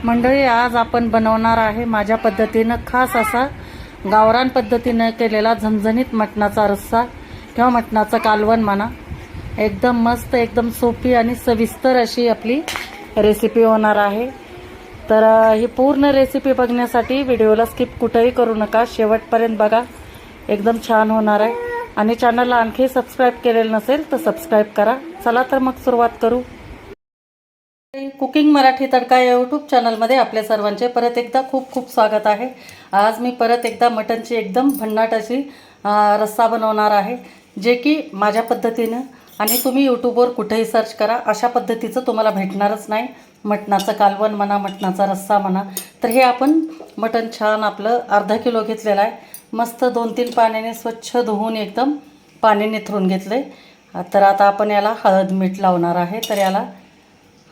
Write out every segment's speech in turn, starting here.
मंडळी, आज आपण बनवणार आहे माझ्या पद्धतीनं खास असा गावरान पद्धतीनं केलेला झणझणीत मटणाचा रस्सा किंवा मटणाचं कालवण म्हणा. एकदम मस्त, एकदम सोपी आणि सविस्तर अशी आपली रेसिपी होणार आहे. तर ही पूर्ण रेसिपी बघण्यासाठी व्हिडिओला स्किप कुठेही करू नका, शेवटपर्यंत बघा. एकदम छान होणार आहे. आणि चॅनलला आणखी सबस्क्राईब केलेलं नसेल तर सबस्क्राईब करा. चला तर मग सुरुवात करू. कुकिंग मराठी तडका या यूट्यूब चॅनलमध्ये आपल्या सर्वांचे परत एकदा खूप खूप स्वागत आहे. आज मी परत एकदा मटणची एकदम भन्नाट अशी रस्सा बनवणार आहे, जे की माझ्या पद्धतीनं, आणि तुम्ही यूट्यूबवर कुठेही सर्च करा अशा पद्धतीचं तुम्हाला भेटणारच नाही. मटणाचं कालवण म्हणा, मटणाचा रस्सा म्हणा. तर हे आपण मटण छान आपलं अर्धा किलो घेतलेलं आहे. मस्त 2-3 पाण्याने स्वच्छ धुवून एकदम पाणी निथरून घेतलं आहे. तर आता आपण याला हळद मीठ लावणार आहे. तर याला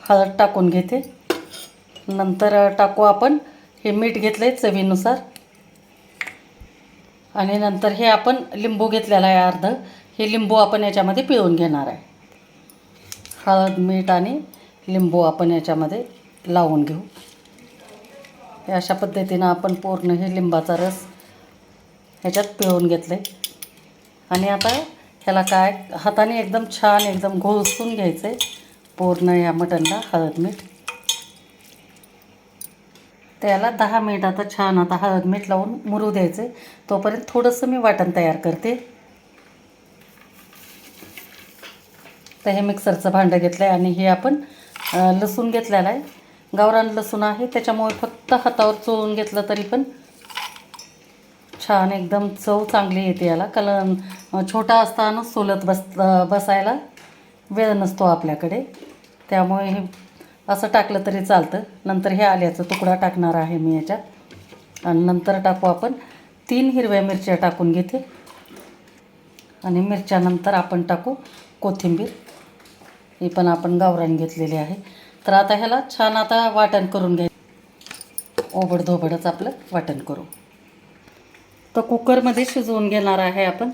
हळद टाकून घेते. नंतर टाकू आपण हे मीठ घेतलं आहे चवीनुसार. आणि नंतर हे आपण लिंबू घेतलेला आहे अर्ध. हे लिंबू आपण याच्यामध्ये पिळून घेणार आहे. हळद मीठ आणि लिंबू आपण याच्यामध्ये लावून घेऊ. हे अशा पद्धतीनं आपण पूर्ण हे लिंबाचा रस ह्याच्यात पिळून घेतलं आहे. आणि आता ह्याला काय हाताने एकदम छान एकदम घोळसून घ्यायचं आहे पूर्ण या मटणला हळद मीठ. त्याला 10 मिनिट आता छान आता हळद मीठ लावून मुरू द्यायचं आहे. तोपर्यंत थोडंसं मी वाटण तयार करते. तर हे मिक्सरचं भांडं घेतलं आहे आणि हे आपण लसूण घेतलेला आहे. गावरान लसूण आहे, त्याच्यामुळे फक्त हातावर चोळून घेतलं तरी पण छान एकदम चव चांगली येते याला. छोटा असताना सोलत बसायला वेळ नसतो आपल्याकडे, त्यामुळे हे असं टाकलं तरी चालतं. नंतर हे आल्याचा तुकडा टाकणार आहे मी याच्यात. आणि नंतर टाकू आपण 3 हिरव्या मिरच्या टाकून घेते. आणि मिरच्यानंतर आपण टाकू कोथिंबीर. ही पण आपण गावरान घेतलेली आहे. तर आता ह्याला छान आता वाटण करून घ्यायचं. ओबडधोबडच आपलं वाटण करू. तर कुकरमध्ये शिजवून घेणार आहे आपण.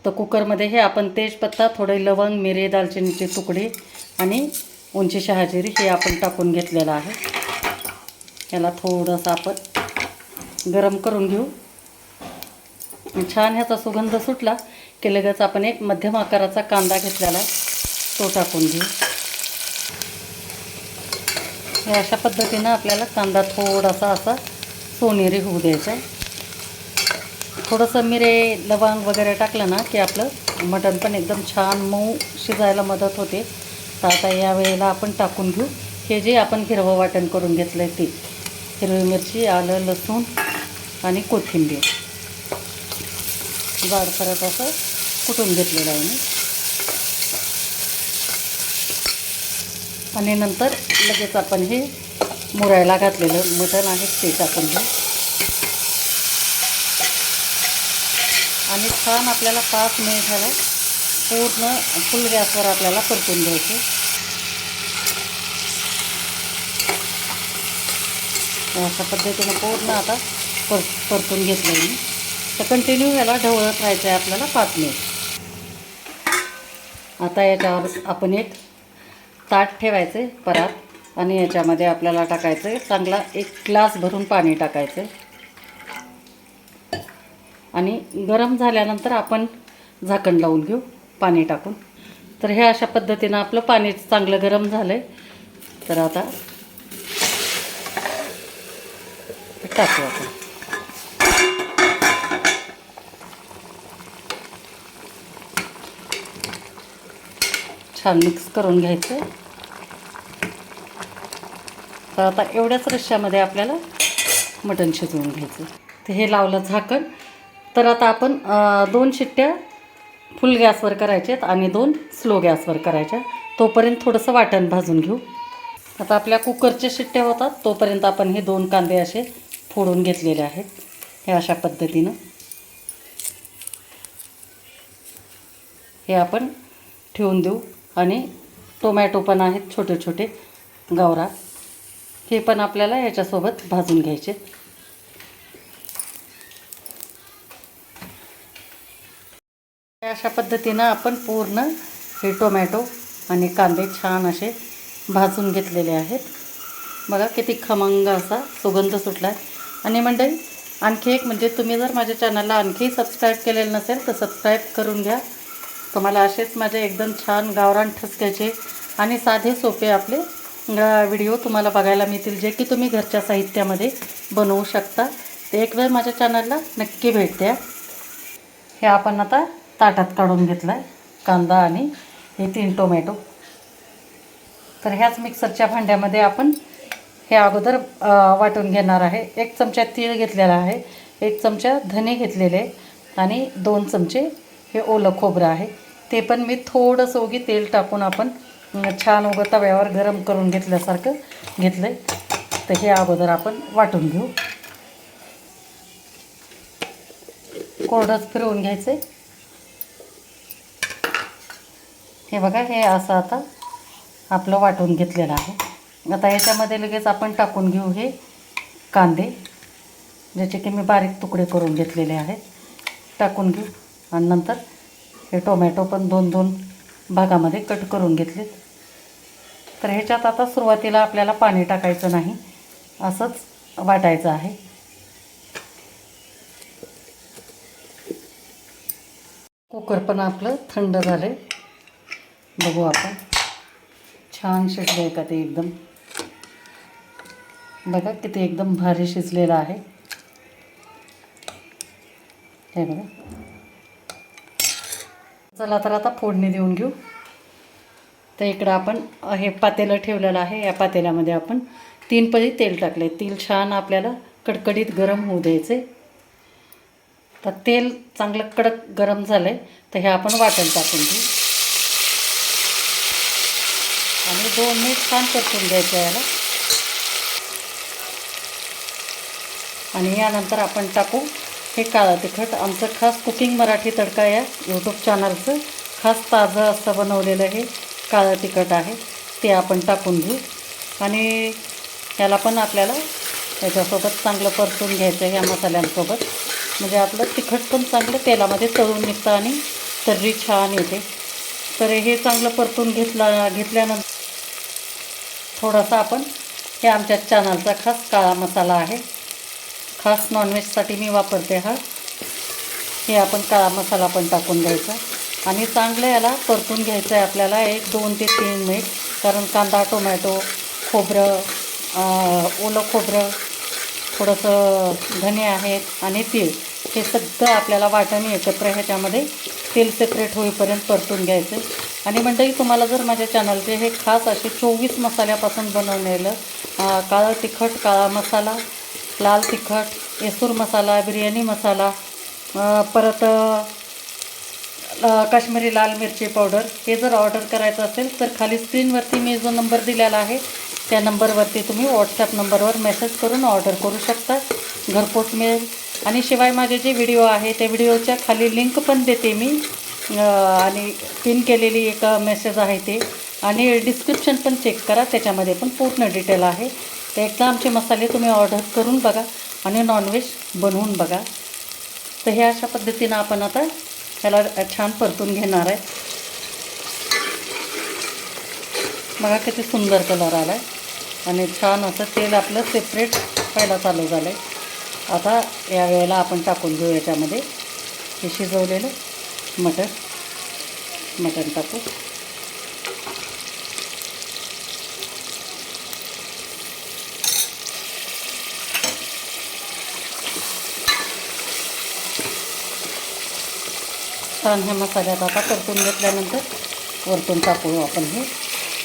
तर कुकरमध्ये हे आपण तेजपत्ता, थोडे लवंग, मिरे, दालचिनीचे तुकडे आणि उंची शहाजिरी हे आपण टाकून घेतलेलं आहे. याला थोडंसं आपण गरम करून घेऊ. छान ह्याचा सुगंध सुटला की लगेच आपण एक मध्यम आकाराचा कांदा घेतलेला आहे, तो टाकून घेऊ. हे अशा पद्धतीनं आपल्याला कांदा थोडासा असा सोनेरी होऊ द्यायचा आहे. थोडंसं मिरे, लवंग वगैरे टाकलं ना की आपलं मटण पण एकदम छान मऊ शिजायला मदत होते. तर आता या वेळेला आपण टाकून घेऊ हे जे आपण हिरवं वाटण करून घेतलं आहे ते. हिरवी मिरची, आलं, लसूण आणि कोथिंबीर जाडसरच असं कुटून घेतलेलं आहे मी. आणि नंतर लगेच आपण हे मुरायला घातलेलं मटण आहे ते टाकून घेऊ. आणि छान आपल्याला 5 मिनिट ह्याला पूर्ण फुल गॅसवर आपल्याला परतून घ्यायचं. अशा पद्धतीनं पूर्ण आता परतून घेतलं मी. तर कंटिन्यू ह्याला ढवळत राहायचं आहे आपल्याला 5 मिनिट. आता याच्यावर आपण एक ताट ठेवायचं परात. आणि याच्यामध्ये आपल्याला टाकायचं चांगला 1 ग्लास भरून पाणी टाकायचं. आणि गरम झाल्यानंतर आपण झाकण लावून घेऊ पाणी टाकून. तर हे अशा पद्धतीनं आपलं पाणी चांगलं गरम झालं आहे. तर आता टाकू आपण. छान मिक्स करून घ्यायचं. तर आता एवढ्याच रश्श्यामध्ये आपल्याला मटण शिजवून घ्यायचं. तर हे लावलं झाकण. तर आता आपण 2 शिट्ट्या फुल गॅसवर करायच्या आणि 2 स्लो गॅसवर करायच्या. तोपर्यंत थोडंसं वाटण भाजून घेऊ. आता आपल्या कुकरच्या शिट्ट्या होतात तोपर्यंत आपण हे 2 कांदे असे फोडून घेतलेले आहेत. हे अशा पद्धतीनं हे आपण ठेवून देऊ. आणि टोमॅटो पण आहेत छोटे छोटे गावरा, हे पण आपल्याला याच्यासोबत भाजून घ्यायचे. अशा पद्धतीनं आपण पूर्ण हे टोमॅटो आणि कांदे छान असे भाजून घेतलेले आहेत. बघा किती खमंग असा सुगंध सुटला आहे. आणि मंडळी आणखी एक म्हणजे तुम्ही जर माझ्या चॅनलला आणखी सबस्क्राईब केलेलं नसेल तर सबस्क्राईब करून घ्या. तुम्हाला असेच माझे एकदम छान गावरान ठसक्याचे आणि साधे सोपे आपले व्हिडिओ तुम्हाला बघायला मिळतील, जे की तुम्ही घरच्या साहित्यामध्ये बनवू शकता. ते एक वेळ माझ्या चॅनलला नक्की भेट द्या. हे आपण आता ताटात काढून घेतलं आहे कांदा आणि हे 3 टोमॅटो. तर ह्याच मिक्सरच्या भांड्यामध्ये आपण हे अगोदर वाटून घेणार आहे. 1 चमचा तीळ घेतलेला आहे, 1 चमचा धने घेतलेले आणि 2 चमचे हे ओलं खोबरं आहे. ते पण मी थोडंसं उगी तेल टाकून आपण छान उगं तव्यावर गरम करून घेतल्यासारखं घेतलं आहे. तर हे अगोदर आपण वाटून घेऊ. कोरडंच फिरवून घ्यायचं आहे. हे बघा हे असं आता आपलं वाटून घेतलेलं आहे. आता याच्यामध्ये लगेच आपण टाकून घेऊ हे कांदे, ज्याचे की मी बारीक तुकडे करून घेतलेले आहेत. टाकून घेऊ आणि नंतर हे टोमॅटो पण 2-2 भागामध्ये कट करून घेतलेत. तर ह्याच्यात आता सुरुवातीला आपल्याला पाणी टाकायचं नाही, असंच वाटायचं आहे. कुकर पण आपलं थंड झालं आहे. बघू आपण छान शिजलं आहे का ते एकदम. बघा किती एकदम भारी शिजलेलं आहे. हे बघा. चला तर आता फोडणी देऊन घेऊ. तर इकडं आपण हे पातेलं ठेवलेलं आहे. या पातेल्यामध्ये आपण 3 पळी तेल टाकले. तेल छान आपल्याला कडकडीत गरम होऊ द्यायचे. तर तेल चांगलं कडक गरम झालं आहे. तर हे आपण वाटण टाकून घेऊ आणि 2 मिनिट छान परतून घ्यायचं याला. आणि यानंतर आपण टाकू हे काळं तिखट. आमचं खास कुकिंग मराठी तडका या यूट्यूब चॅनलचं खास ताजं असं बनवलेलं हे काळं तिखट आहे. ते आपण टाकून घेऊ आणि याला पण आपल्याला याच्यासोबत चांगलं परतून घ्यायचं आहे. ह्या मसाल्यांसोबत म्हणजे आपलं तिखट पण चांगलं तेलामध्ये तळून निघतं आणि तर्री छान येते. तर हे चांगलं परतून घेतल्यानंतर थोडासा आपण हे आमच्या चॅनलचा खास काळा मसाला आहे. खास नॉनव्हेजसाठी मी वापरते हा. हे आपण काळा मसाला पण टाकून द्यायचा आणि चांगलं याला परतून घ्यायचं आहे आपल्याला 1-2 ते 3 मिनिट. कारण कांदा, टोमॅटो, खोबरं, ओलं खोबरं, थोडंसं धने आहेत आणि तीळ, हे सगळं आपल्याला वाटण एकत्र ह्याच्यामध्ये तेल सेपरेट होईपर्यंत परतून घ्यायचं. आणि मंडळी तुम्हाला जर माझ्या चॅनलचे हे खास असे 24 मसाल्यापासून बनवलेलं काळं तिखट, काळा मसाला, लाल तिखट, येसूर मसाला, बिर्याणी मसाला, परत काश्मीरी लाल मिरची पावडर, हे जर ऑर्डर करायचं असेल तर खाली स्क्रीनवरती मी जो नंबर दिलेला आहे त्या नंबरवरती तुम्ही व्हॉट्सॲप नंबरवर मेसेज करून ऑर्डर करू शकता. घरपोच मिळेल. आणि शिवाय माझे जे व्हिडिओ आहे त्या व्हिडिओच्या खाली लिंक पण देते मी आणि पिन केलेली एक मेसेज आहे ते. आणि डिस्क्रिप्शन पण चेक करा, त्याच्यामध्ये पण पूर्ण डिटेल आहे. तर एकदा आमचे मसाले तुम्ही ऑर्डर करून बघा आणि नॉनव्हेज बनवून बघा. तर हे अशा पद्धतीनं आपण आता त्याला छान परतून घेणार आहे. बघा किती सुंदर कलर आला आहे आणि छान असं तेल आपलं सेपरेट व्हायला चालू झालं आहे. आता या वेळेला आपण टाकून घेऊ याच्यामध्ये हे शिजवलेलं मटण टाकू. छान ह्या मसाल्यात आता परतून घेतल्यानंतर वरतून टाकू आपण हे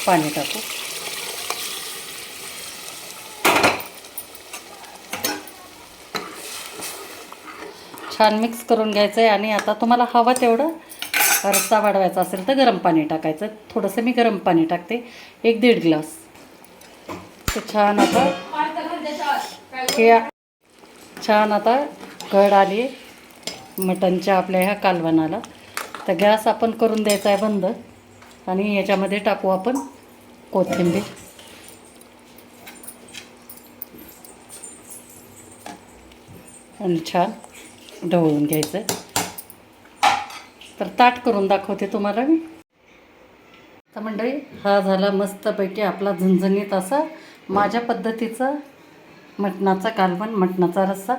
पाणी टाकू. छान मिक्स करून घ्यायचं आहे. आणि आता तुम्हाला हवा तेवढं रस्सा वाढवायचा असेल तर गरम पाणी टाकायचं. थोडंसं मी गरम पाणी टाकते, 1-1.5 ग्लास. तर छान आता हे छान आता कढ आली आहे मटणच्या आपल्या ह्या कालवणाला. तर गॅस आपण करून द्यायचा आहे बंद आणि याच्यामध्ये टाकू आपण कोथिंबीर. आणि छान ढवळून घ्यायचं. तर ताट करून दाखवते तुम्हाला मी. तर मंडळी हा झाला मस्तपैकी आपला झणझणीत असा माझ्या पद्धतीचं मटणाचा कालवण, मटणाचा रस्सा.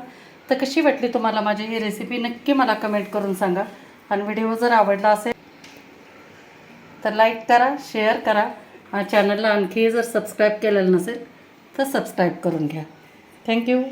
तर कशी वाटली तुम्हाला माझी ही रेसिपी नक्की मला कमेंट करून सांगा. आणि व्हिडिओ जर आवडला असेल तर लाईक करा, शेअर करा. चॅनलला आणखी जर सबस्क्राईब केलेलं नसेल तर सबस्क्राईब करून घ्या. थँक्यू.